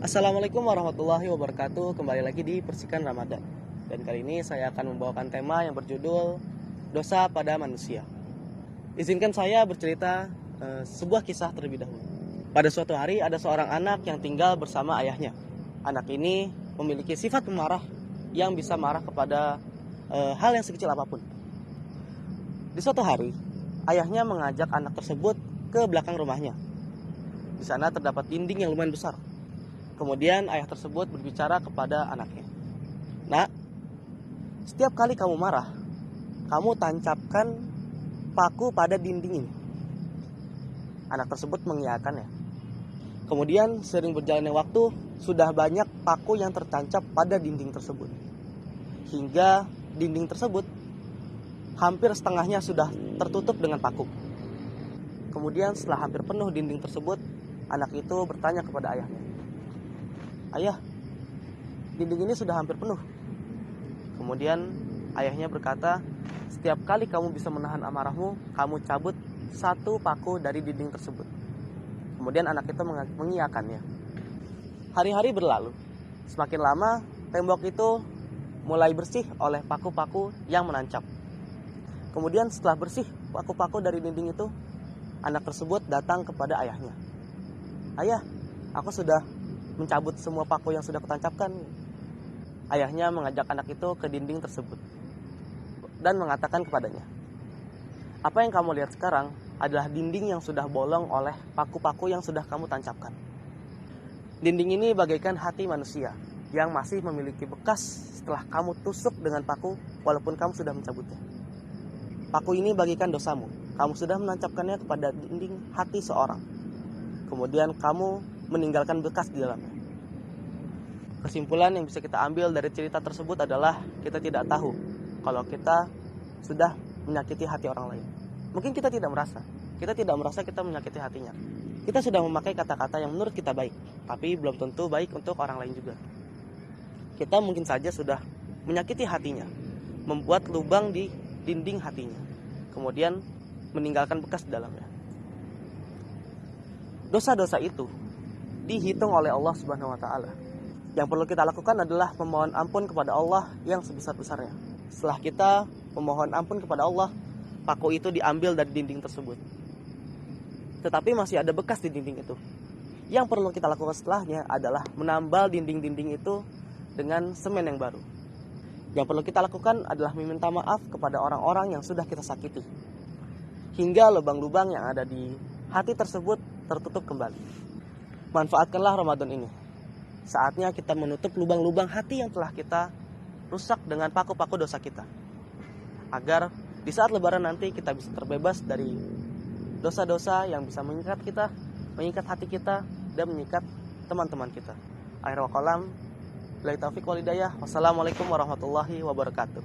Assalamualaikum warahmatullahi wabarakatuh. Kembali lagi di Persikan Ramadan. Dan kali ini saya akan membawakan tema yang berjudul Dosa pada Manusia. Izinkan saya bercerita sebuah kisah terlebih dahulu. Pada suatu hari ada seorang anak yang tinggal bersama ayahnya. Anak ini memiliki sifat pemarah yang bisa marah kepada hal yang sekecil apapun. Di suatu hari, ayahnya mengajak anak tersebut ke belakang rumahnya. Di sana terdapat dinding yang lumayan besar. Kemudian ayah tersebut berbicara kepada anaknya. Nak, setiap kali kamu marah, kamu tancapkan paku pada dinding ini. Anak tersebut mengiyakannya. Kemudian sering berjalannya waktu, sudah banyak paku yang tertancap pada dinding tersebut. Hingga dinding tersebut hampir setengahnya sudah tertutup dengan paku. Kemudian setelah hampir penuh dinding tersebut, anak itu bertanya kepada ayahnya. Ayah, dinding ini sudah hampir penuh. Kemudian ayahnya berkata, setiap kali kamu bisa menahan amarahmu, kamu cabut satu paku dari dinding tersebut. Kemudian anak itu mengiyakannya. Hari-hari berlalu. Semakin lama, tembok itu mulai bersih oleh paku-paku yang menancap. Kemudian setelah bersih paku-paku dari dinding itu, anak tersebut datang kepada ayahnya. Ayah, aku sudah mencabut semua paku yang sudah kutancapkan. Ayahnya mengajak anak itu ke dinding tersebut dan mengatakan kepadanya, apa yang kamu lihat sekarang adalah dinding yang sudah bolong oleh paku-paku yang sudah kamu tancapkan. Dinding ini bagaikan hati manusia yang masih memiliki bekas setelah kamu tusuk dengan paku walaupun kamu sudah mencabutnya. Paku ini bagaikan dosamu. Kamu sudah menancapkannya kepada dinding hati seorang. Kemudian kamu meninggalkan bekas di dalamnya. Kesimpulan yang bisa kita ambil dari cerita tersebut adalah kita tidak tahu kalau kita sudah menyakiti hati orang lain. Mungkin kita tidak merasa kita menyakiti hatinya. Kita sudah memakai kata-kata yang menurut kita baik, tapi belum tentu baik untuk orang lain juga. Kita mungkin saja sudah menyakiti hatinya, membuat lubang di dinding hatinya, kemudian meninggalkan bekas di dalamnya. Dosa-dosa itu dihitung oleh Allah Subhanahu wa taala. Yang perlu kita lakukan adalah memohon ampun kepada Allah yang sebesar-besarnya. Setelah kita memohon ampun kepada Allah, paku itu diambil dari dinding tersebut. Tetapi masih ada bekas di dinding itu. Yang perlu kita lakukan setelahnya adalah menambal dinding-dinding itu dengan semen yang baru. Yang perlu kita lakukan adalah meminta maaf kepada orang-orang yang sudah kita sakiti, hingga lubang-lubang yang ada di hati tersebut tertutup kembali. Manfaatkanlah Ramadan ini. Saatnya kita menutup lubang-lubang hati yang telah kita rusak dengan paku-paku dosa kita. Agar di saat lebaran nanti kita bisa terbebas dari dosa-dosa yang bisa mengikat kita, mengikat hati kita, dan mengikat teman-teman kita. Akhirul kalam, billahi taufiq wal hidayah. Wassalamualaikum warahmatullahi wabarakatuh.